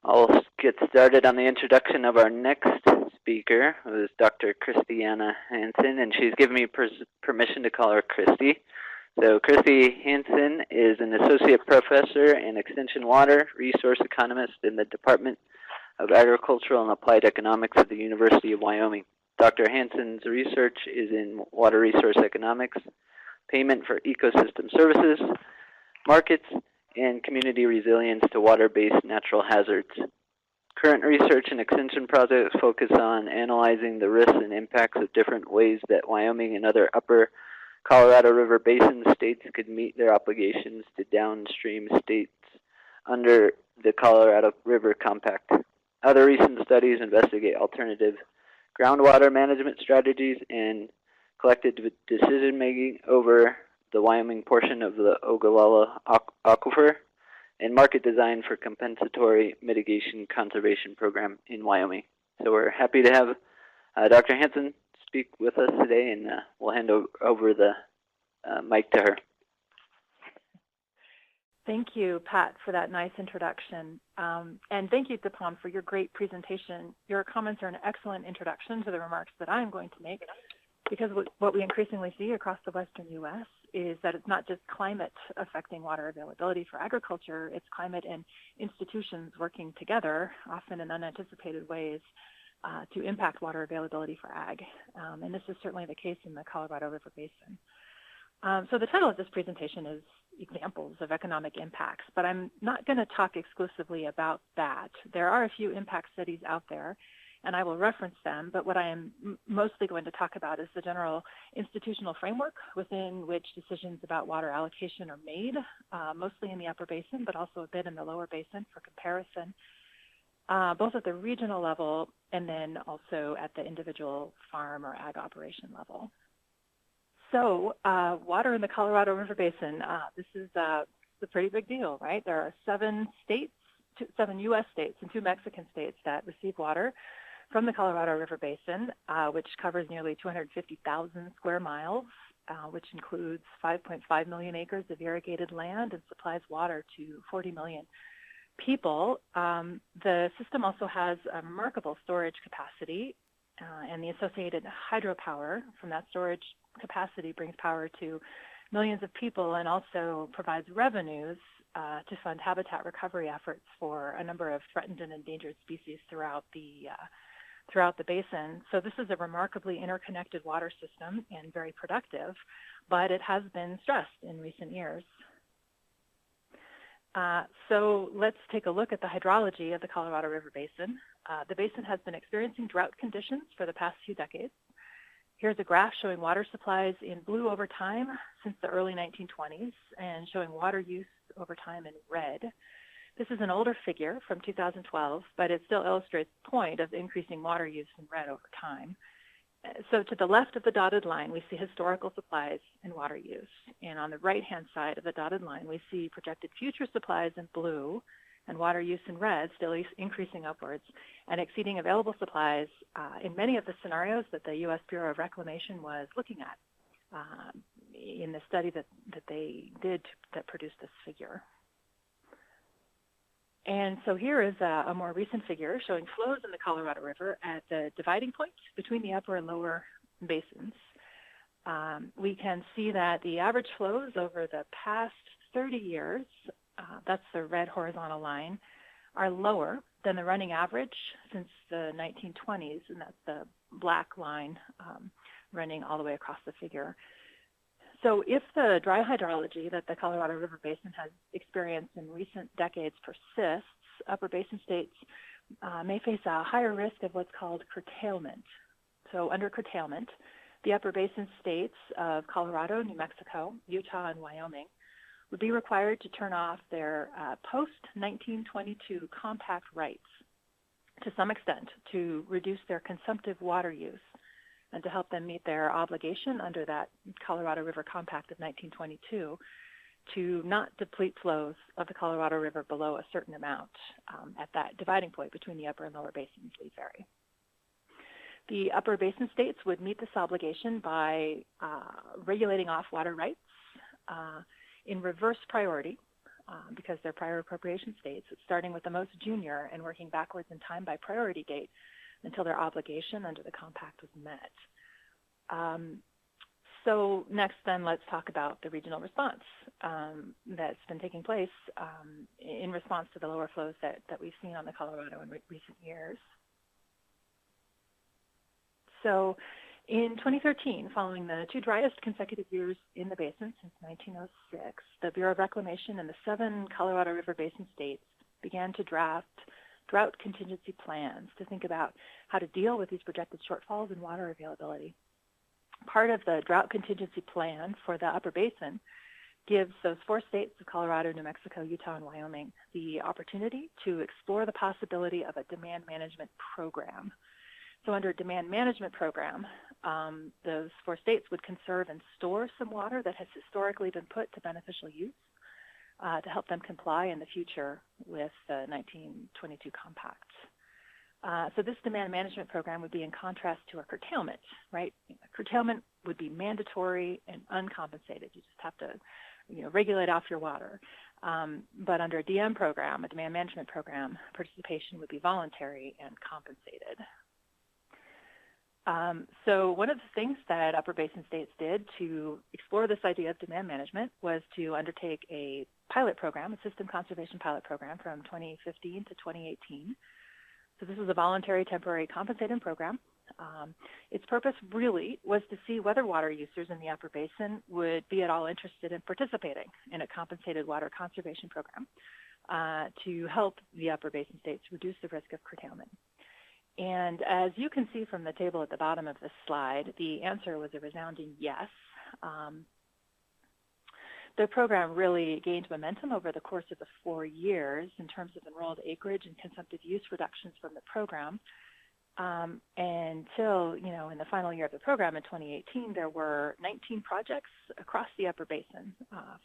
I'll get started on the introduction of our next speaker, who is Dr. Kristiana Hansen, and she's given me permission to call her Christy. So Hansen is an associate professor in extension water resource economist in the Department of Agricultural and Applied Economics at the University of Wyoming. Dr. Hansen's research is in water resource economics, payment for ecosystem services, markets, and community resilience to water-based natural hazards. Current research and extension projects focus on analyzing the risks and impacts of different ways that Wyoming and other upper Colorado River Basin states could meet their obligations to downstream states under the Colorado River Compact. Other recent studies investigate alternative groundwater management strategies and collective decision-making over the Wyoming portion of the Ogallala Aquifer, and market design for compensatory mitigation conservation program in Wyoming. So we're happy to have Dr. Hansen speak with us today, and we'll hand over the mic to her. Thank you, Pat, for that nice introduction. And thank you, Dipon, for your great presentation. Your comments are an excellent introduction to the remarks that I'm going to make, because what we increasingly see across the western U.S. is that it's not just climate affecting water availability for agriculture, it's climate and institutions working together, often in unanticipated ways, to impact water availability for ag. And this is certainly the case in the Colorado River Basin. So the title of this presentation is Examples of Economic Impacts, but I'm not going to talk exclusively about that. There are a few impact studies out there, and I will reference them, but what I am mostly going to talk about is the general institutional framework within which decisions about water allocation are made, mostly in the upper basin, but also a bit in the lower basin for comparison, both at the regional level and then also at the individual farm or ag operation level. So water in the Colorado River Basin, this is a pretty big deal, right? There are 7 U.S. states and 2 Mexican states that receive water from the Colorado River Basin, which covers nearly 250,000 square miles, which includes 5.5 million acres of irrigated land and supplies water to 40 million people. The system also has a remarkable storage capacity, and the associated hydropower from that storage capacity brings power to millions of people and also provides revenues to fund habitat recovery efforts for a number of threatened and endangered species throughout the basin. So this is a remarkably interconnected water system and very productive, but it has been stressed in recent years. So let's take a look at the hydrology of the Colorado River Basin. The basin has been experiencing drought conditions for the past few decades. Here's a graph showing water supplies in blue over time since the early 1920s and showing water use over time in red. This is an older figure from 2012, but it still illustrates the point of increasing water use in red over time. So to the left of the dotted line, we see historical supplies and water use. And on the right-hand side of the dotted line, we see projected future supplies in blue and water use in red, still increasing upwards and exceeding available supplies in many of the scenarios that the U.S. Bureau of Reclamation was looking at in the study that they did that produced this figure. And so here is a more recent figure showing flows in the Colorado River at the dividing point between the upper and lower basins. We can see that the average flows over the past 30 years, that's the red horizontal line, are lower than the running average since the 1920s, and that's the black line running all the way across the figure. So if the dry hydrology that the Colorado River Basin has experienced in recent decades persists, upper basin states may face a higher risk of what's called curtailment. So under curtailment, the upper basin states of Colorado, New Mexico, Utah, and Wyoming would be required to turn off their post-1922 compact rights to some extent to reduce their consumptive water use and to help them meet their obligation under that Colorado River Compact of 1922 to not deplete flows of the Colorado River below a certain amount at that dividing point between the upper and lower basins lead vary. The upper basin states would meet this obligation by regulating off water rights in reverse priority because they're prior appropriation states, starting with the most junior and working backwards in time by priority date until their obligation under the compact was met. So next then, let's talk about the regional response that's been taking place in response to the lower flows that we've seen on the Colorado in recent years. So in 2013, following the 2 driest consecutive years in the basin since 1906, the Bureau of Reclamation and the 7 Colorado River Basin states began to draft drought contingency plans to think about how to deal with these projected shortfalls in water availability. Part of the drought contingency plan for the Upper Basin gives those 4 states of Colorado, New Mexico, Utah, and Wyoming the opportunity to explore the possibility of a demand management program. So under a demand management program, those 4 states would conserve and store some water that has historically been put to beneficial use to help them comply in the future with the 1922 compact. So this demand management program would be in contrast to a curtailment, right? A curtailment would be mandatory and uncompensated. You just have to, regulate off your water. But under a DM program, a demand management program, participation would be voluntary and compensated. So one of the things that Upper Basin states did to explore this idea of demand management was to undertake a pilot program, a system conservation pilot program from 2015 to 2018. So this was a voluntary, temporary, compensated program. Its purpose really was to see whether water users in the Upper Basin would be at all interested in participating in a compensated water conservation program to help the Upper Basin states reduce the risk of curtailment. And as you can see from the table at the bottom of this slide, the answer was a resounding yes. The program really gained momentum over the course of the 4 years in terms of enrolled acreage and consumptive use reductions from the program. Until, in the final year of the program in 2018, there were 19 projects across the Upper Basin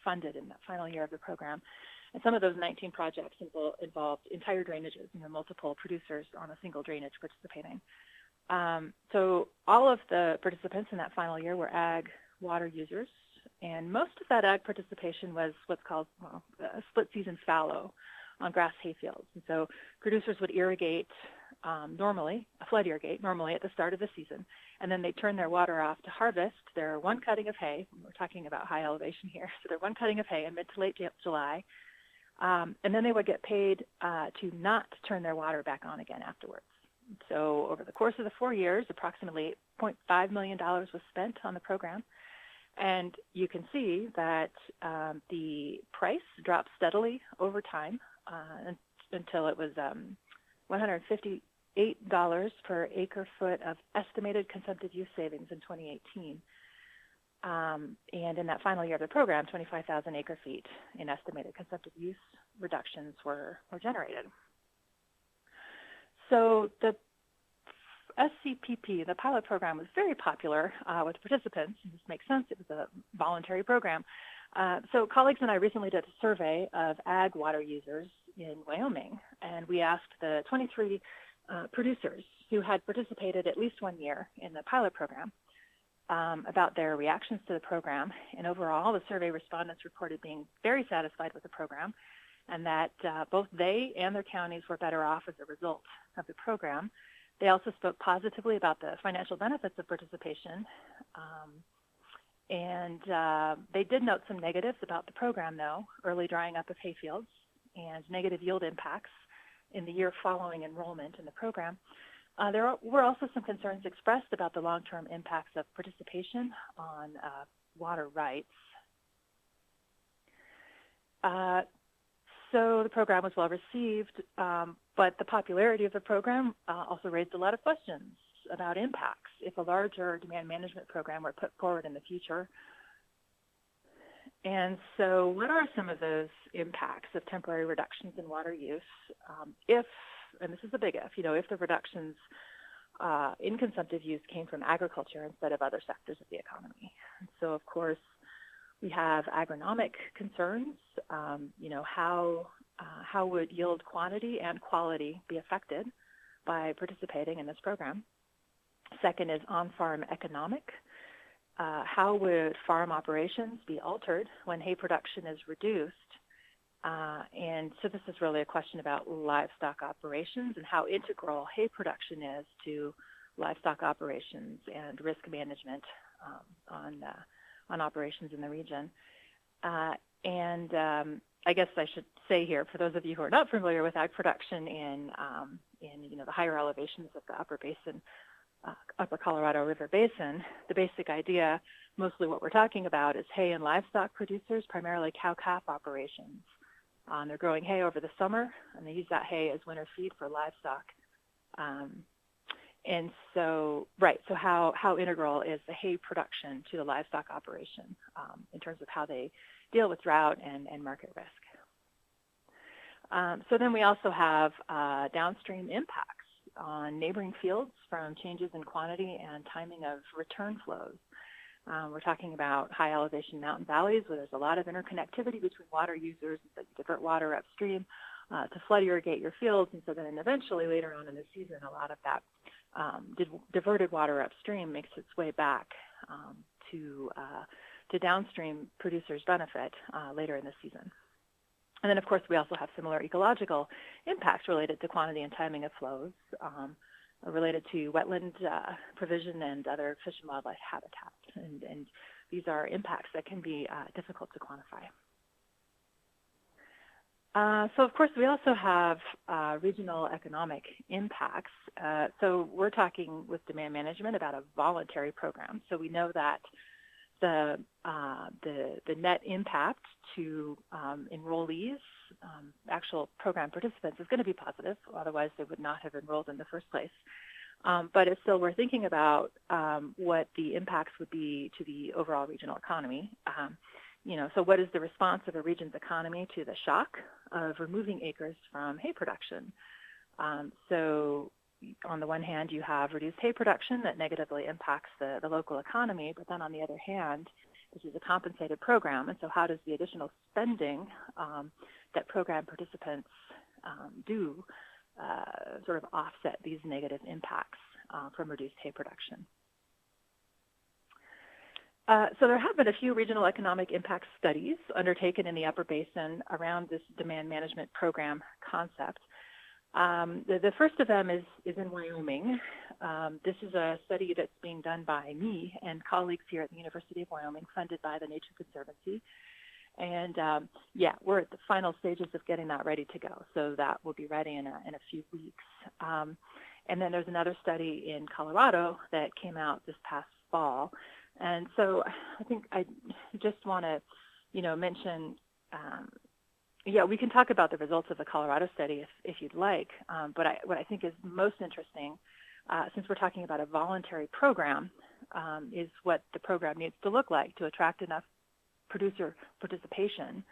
funded in that final year of the program. And some of those 19 projects involved entire drainages, multiple producers on a single drainage participating. So all of the participants in that final year were ag water users, and most of that ag participation was what's called split season fallow on grass hayfields. And so producers would irrigate flood irrigate normally at the start of the season, and then they turn their water off to harvest their 1 cutting of hay. We're talking about high elevation here. So their 1 cutting of hay in mid to late July. And then they would get paid to not turn their water back on again afterwards. So over the course of the 4 years, approximately $8.5 million was spent on the program. And you can see that the price dropped steadily over time until it was $158 per acre foot of estimated consumptive use savings in 2018. And in that final year of the program, 25,000 acre feet in estimated consumptive use reductions were generated. So the SCPP, the pilot program, was very popular with participants. This makes sense. It was a voluntary program. So colleagues and I recently did a survey of ag water users in Wyoming, and we asked the 23 producers who had participated at least 1 year in the pilot program about their reactions to the program. And overall, the survey respondents reported being very satisfied with the program and that both they and their counties were better off as a result of the program. They also spoke positively about the financial benefits of participation. And they did note some negatives about the program, though: early drying up of hayfields and negative yield impacts in the year following enrollment in the program. There were also some concerns expressed about the long-term impacts of participation on water rights. So the program was well received, but the popularity of the program also raised a lot of questions about impacts if a larger demand management program were put forward in the future. And so what are some of those impacts of temporary reductions in water use if, and this is a big if the reductions in consumptive use came from agriculture instead of other sectors of the economy? And so, of course, we have agronomic concerns. How would yield quantity and quality be affected by participating in this program? Second is on-farm economic. How would farm operations be altered when hay production is reduced? And so this is really a question about livestock operations and how integral hay production is to livestock operations and risk management on operations in the region. I guess I should say here, for those of you who are not familiar with ag production in the higher elevations of the upper basin, upper Colorado River Basin, the basic idea, mostly what we're talking about, is hay and livestock producers, primarily cow-calf operations. They're growing hay over the summer, and they use that hay as winter feed for livestock. And so, so how integral is the hay production to the livestock operation in terms of how they deal with drought and market risk? So then we also have downstream impacts on neighboring fields from changes in quantity and timing of return flows. We're talking about high elevation mountain valleys where there's a lot of interconnectivity between water users that divert water upstream to flood irrigate your fields. And so then eventually later on in the season, a lot of that diverted water upstream makes its way back to downstream producers' benefit later in the season. And then, of course, we also have similar ecological impacts related to quantity and timing of flows, related to wetland provision and other fish and wildlife habitats. And these are impacts that can be difficult to quantify. So, of course, we also have regional economic impacts. So we're talking with demand management about a voluntary program. So we know that the net impact to enrollees, actual program participants, is going to be positive. Otherwise, they would not have enrolled in the first place. But it's still, we're thinking about what the impacts would be to the overall regional economy. So what is the response of a region's economy to the shock of removing acres from hay production? So on the one hand, you have reduced hay production that negatively impacts the local economy, but then on the other hand, this is a compensated program, and so how does the additional spending that program participants do sort of offset these negative impacts from reduced hay production? So there have been a few regional economic impact studies undertaken in the Upper Basin around this demand management program concept. The first of them is in Wyoming. This is a study that's being done by me and colleagues here at the University of Wyoming, funded by the Nature Conservancy. And we're at the final stages of getting that ready to go. So that will be ready in a few weeks. And then there's another study in Colorado that came out this past fall. And so I think I just want to, mention, we can talk about the results of the Colorado study if you'd like. But what I think is most interesting, since we're talking about a voluntary program, is what the program needs to look like to attract enough producer participation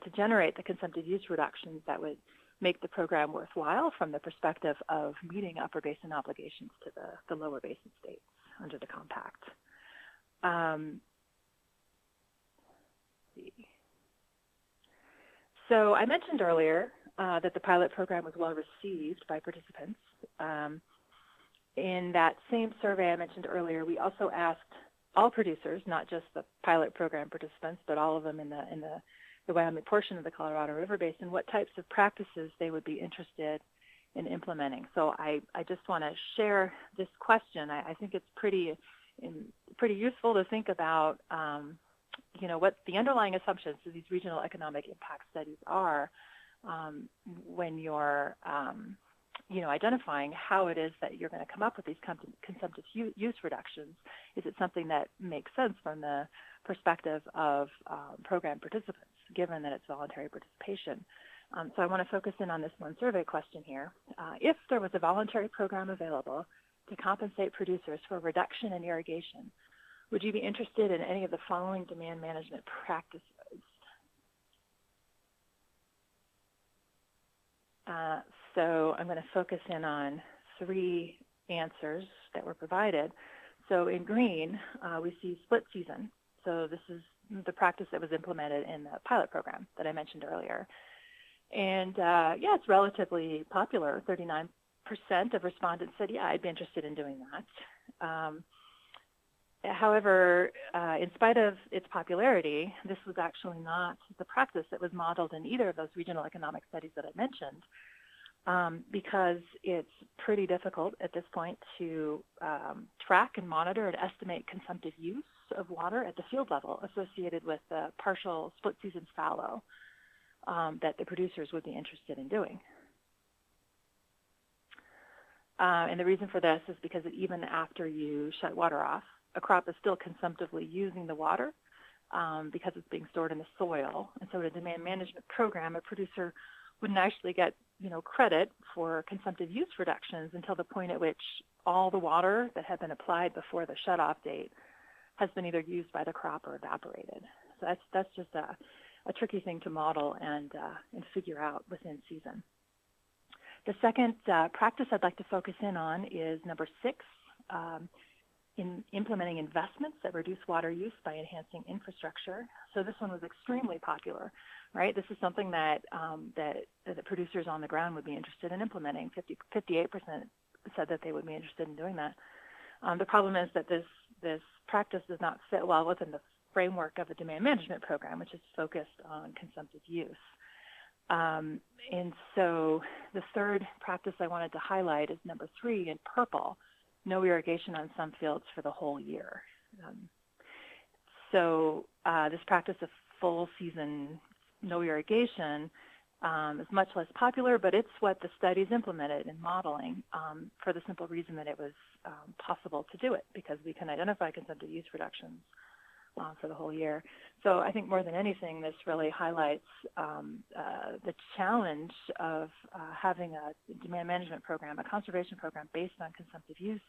to generate the consumptive use reductions that would make the program worthwhile from the perspective of meeting upper basin obligations to the lower basin states under the compact. So I mentioned earlier that the pilot program was well received by participants. In that same survey I mentioned earlier, we also asked all producers, not just the pilot program participants, but all of them in the Wyoming portion of the Colorado River Basin, what types of practices they would be interested in implementing. So I just want to share this question. I think it's pretty useful to think about, what the underlying assumptions of these regional economic impact studies are when you're, identifying how it is that you're going to come up with these consumptive use reductions. Is it something that makes sense from the perspective of program participants, given that it's voluntary participation? So I want to focus in on this one survey question here. If there was a voluntary program available to compensate producers for reduction in irrigation, would you be interested in any of the following demand management practices? So I'm going to focus in on three answers that were provided. So in green, we see split season. So this is the practice that was implemented in the pilot program that I mentioned earlier. And it's relatively popular. 39% of respondents said, I'd be interested in doing that. However, in spite of its popularity, this was actually not the practice that was modeled in either of those regional economic studies that I mentioned, because it's pretty difficult at this point to track and monitor and estimate consumptive use of water at the field level associated with the partial split season fallow that the producers would be interested in doing. And the reason for this is because even after you shut water off, a crop is still consumptively using the water because it's being stored in the soil. And so in a demand management program, a producer wouldn't actually get credit for consumptive use reductions until the point at which all the water that had been applied before the shutoff date has been either used by the crop or evaporated. So that's just a tricky thing to model and figure out within season. The second practice I'd like to focus in on is number 6, in implementing investments that reduce water use by enhancing infrastructure. So this one was extremely popular, right? This is something that the producers on the ground would be interested in implementing. 58% said that they would be interested in doing that. The problem is that this practice does not fit well within the framework of a demand management program, which is focused on consumptive use. And so the third practice I wanted to highlight is number 3 in purple, no irrigation on some fields for the whole year. So this practice of full season no irrigation is much less popular, but it's what the studies implemented in modeling for the simple reason that it was possible to do it because we can identify consumptive use reductions for the whole year. So I think more than anything, this really highlights the challenge of having a demand management program, a conservation program based on consumptive use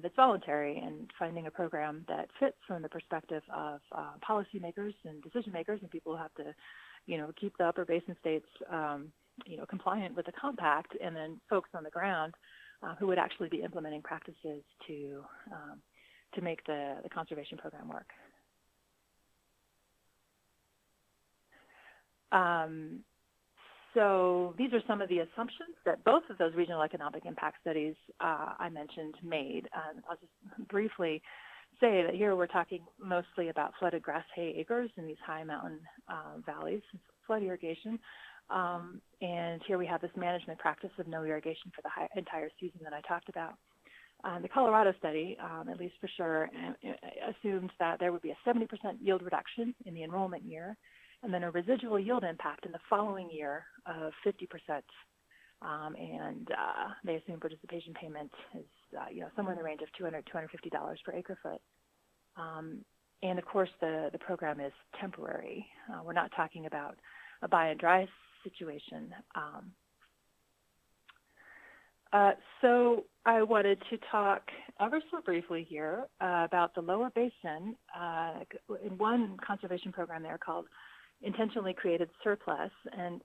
that's voluntary, and finding a program that fits from the perspective of policymakers and decision makers and people who have to, keep the upper basin states, compliant with the compact, and then folks on the ground who would actually be implementing practices to make the conservation program work. So these are some of the assumptions that both of those regional economic impact studies I mentioned made. I'll just briefly say that here we're talking mostly about flooded grass hay acres in these high mountain valleys, flood irrigation. And here we have this management practice of no irrigation for the entire season that I talked about. The Colorado study, at least for sure, assumed that there would be a 70% yield reduction in the enrollment year, and then a residual yield impact in the following year of 50%. And they assume participation payment is somewhere in the range of $200, $250 per acre foot. And of course, the program is temporary. We're not talking about a buy and dry situation. So I wanted to talk ever so briefly here about the lower basin in one conservation program there called Intentionally Created Surplus. And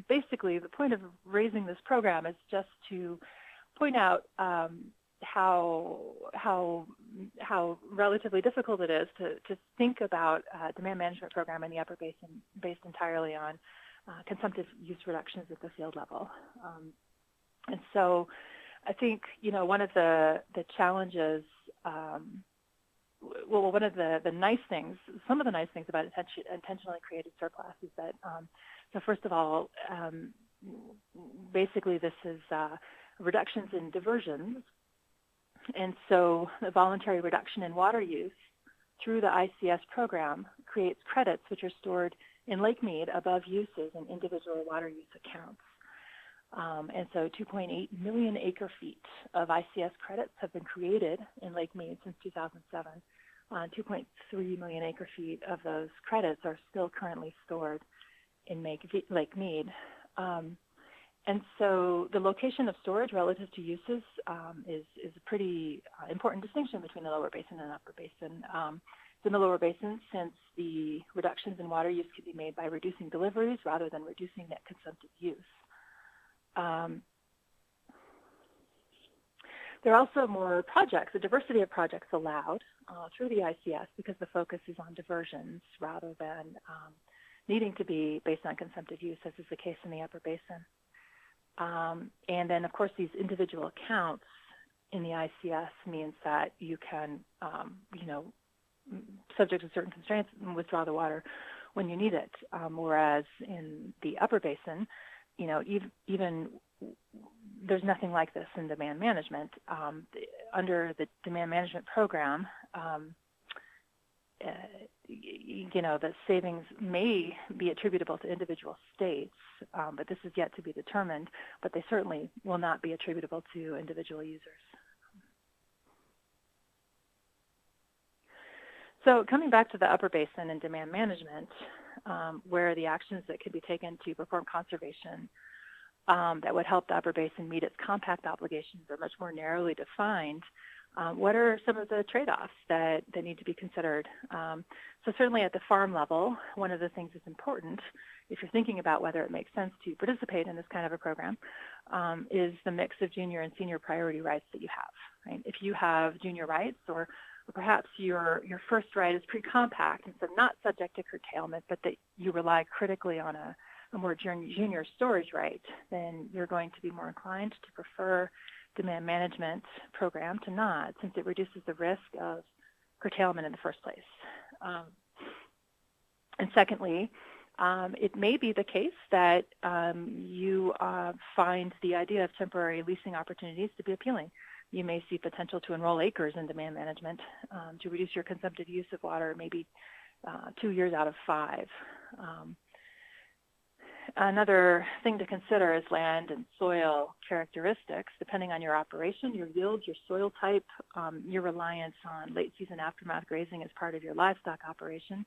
basically the point of raising this program is just to point out how relatively difficult it is to think about a demand management program in the upper basin based entirely on consumptive use reductions at the field level. And so I think, one of the challenges, one of the nice things, some of the nice things about intentionally created surplus is that, so first of all, basically this is reductions in diversions. And so the voluntary reduction in water use through the ICS program creates credits which are stored in Lake Mead above uses in individual water use accounts. And so 2.8 million acre feet of ICS credits have been created in Lake Mead since 2007. 2.3 million acre feet of those credits are still currently stored in Lake Mead. And so the location of storage relative to uses is a pretty important distinction between the lower basin and upper basin. In the lower basin, since the reductions in water use could be made by reducing deliveries rather than reducing net consumptive use. There are also more projects, a diversity of projects allowed through the ICS because the focus is on diversions rather than needing to be based on consumptive use, as is the case in the upper basin. And then, of course, these individual accounts in the ICS means that you can, subject to certain constraints, withdraw the water when you need it. Whereas in the upper basin, even there's nothing like this in demand management. Under the demand management program, the savings may be attributable to individual states, but this is yet to be determined, but they certainly will not be attributable to individual users. So coming back to the upper basin and demand management, where the actions that could be taken to perform conservation that would help the upper basin meet its compact obligations are much more narrowly defined. What are some of the trade-offs that need to be considered? So certainly at the farm level, one of the things that's important, if you're thinking about whether it makes sense to participate in this kind of a program, is the mix of junior and senior priority rights that you have. Right? If you have junior rights, or perhaps your first right is pre-compact, and so not subject to curtailment, but that you rely critically on a more junior storage right, then you're going to be more inclined to prefer demand management program to not, since it reduces the risk of curtailment in the first place. And secondly, it may be the case that you find the idea of temporary leasing opportunities to be appealing. You may see potential to enroll acres in demand management to reduce your consumptive use of water maybe 2 years out of 5. Another thing to consider is land and soil characteristics. Depending on your operation, your yield, your soil type, your reliance on late season aftermath grazing as part of your livestock operation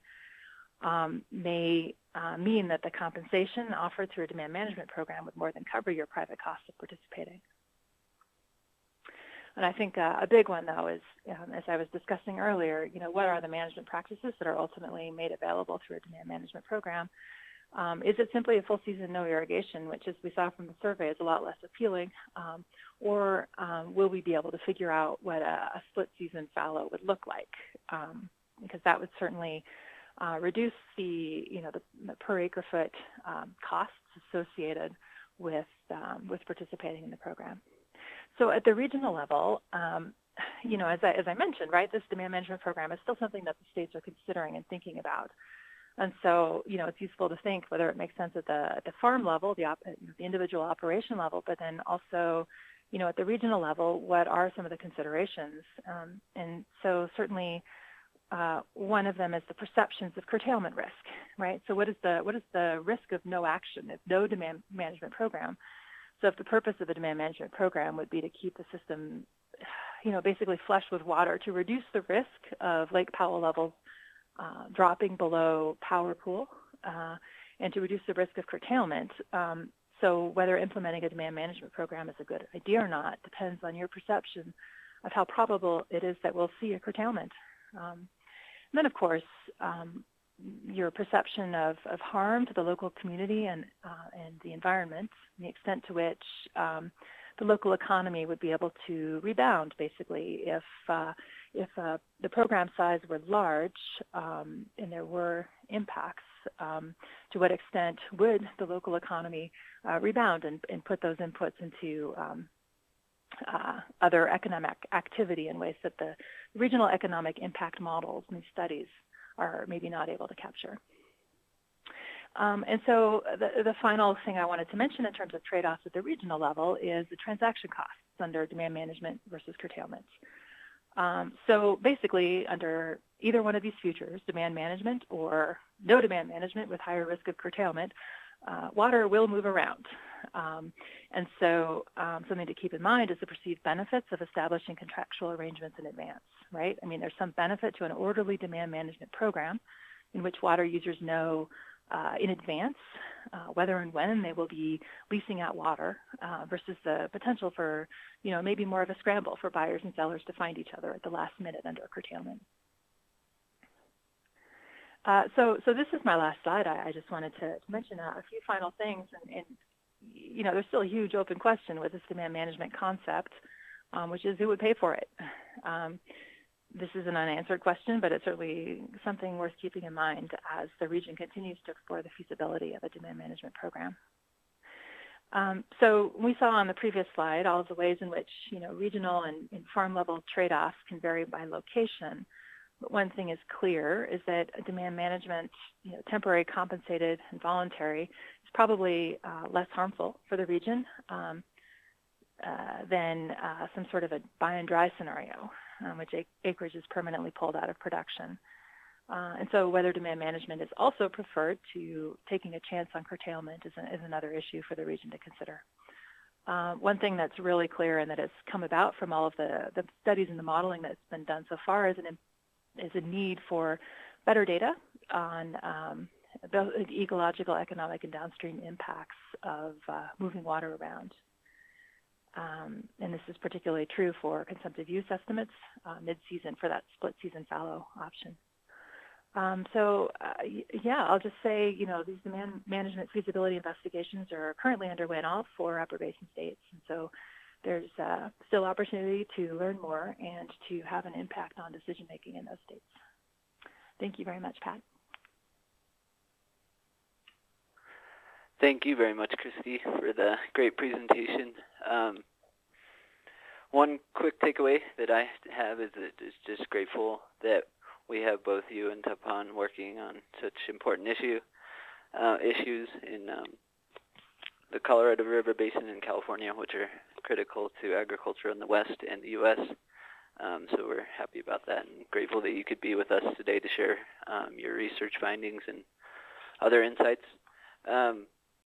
may mean that the compensation offered through a demand management program would more than cover your private costs of participating. And I think a big one, though, is, as I was discussing earlier, what are the management practices that are ultimately made available through a demand management program? Is it simply a full season no irrigation, which, as we saw from the survey, is a lot less appealing, or will we be able to figure out what a split season fallow would look like? Because that would certainly reduce the per acre foot costs associated with participating in the program. So at the regional level, as I mentioned, right, this demand management program is still something that the states are considering and thinking about. And so, it's useful to think whether it makes sense at the farm level, the individual operation level, but then also, at the regional level, what are some of the considerations? And so certainly one of them is the perceptions of curtailment risk, right? So what is the risk of no action, if no demand management program? So if the purpose of the demand management program would be to keep the system, basically flush with water to reduce the risk of Lake Powell levels dropping below power pool and to reduce the risk of curtailment. So whether implementing a demand management program is a good idea or not depends on your perception of how probable it is that we'll see a curtailment. And then, of course, your perception of harm to the local community and the environment, and the extent to which the local economy would be able to rebound, basically, if the program size were large and there were impacts. To what extent would the local economy rebound and put those inputs into other economic activity in ways that the regional economic impact models and studies are maybe not able to capture. And so the final thing I wanted to mention in terms of trade-offs at the regional level is the transaction costs under demand management versus curtailment. So basically, under either one of these futures, demand management or no demand management with higher risk of curtailment, water will move around. And so something to keep in mind is the perceived benefits of establishing contractual arrangements in advance, right? I mean, there's some benefit to an orderly demand management program in which water users know in advance whether and when they will be leasing out water versus the potential for, maybe more of a scramble for buyers and sellers to find each other at the last minute under curtailment. So this is my last slide. I just wanted to mention a few final things. And there's still a huge open question with this demand management concept, which is who would pay for it? This is an unanswered question, but it's certainly something worth keeping in mind as the region continues to explore the feasibility of a demand management program. So we saw on the previous slide all of the ways in which regional and farm level trade-offs can vary by location. But one thing is clear is that demand management, temporary, compensated, and voluntary, is probably less harmful for the region than some sort of a buy and dry scenario, which acreage is permanently pulled out of production. And so whether demand management is also preferred to taking a chance on curtailment is another issue for the region to consider. One thing that's really clear and that has come about from all of the studies and the modeling that's been done so far is a need for better data on the ecological, economic, and downstream impacts of moving water around. And this is particularly true for consumptive use estimates mid-season for that split season fallow option. Yeah, I'll just say, these demand management feasibility investigations are currently underway in all 4 upper basin states. And so there's still opportunity to learn more and to have an impact on decision making in those states. Thank you very much, Pat. Thank you very much, Kristi, for the great presentation. One quick takeaway that I have is that it's just grateful that we have both you and Tapan working on such important issues in the Colorado River Basin in California, which are critical to agriculture in the West and the U.S. So we're happy about that and grateful that you could be with us today to share your research findings and other insights.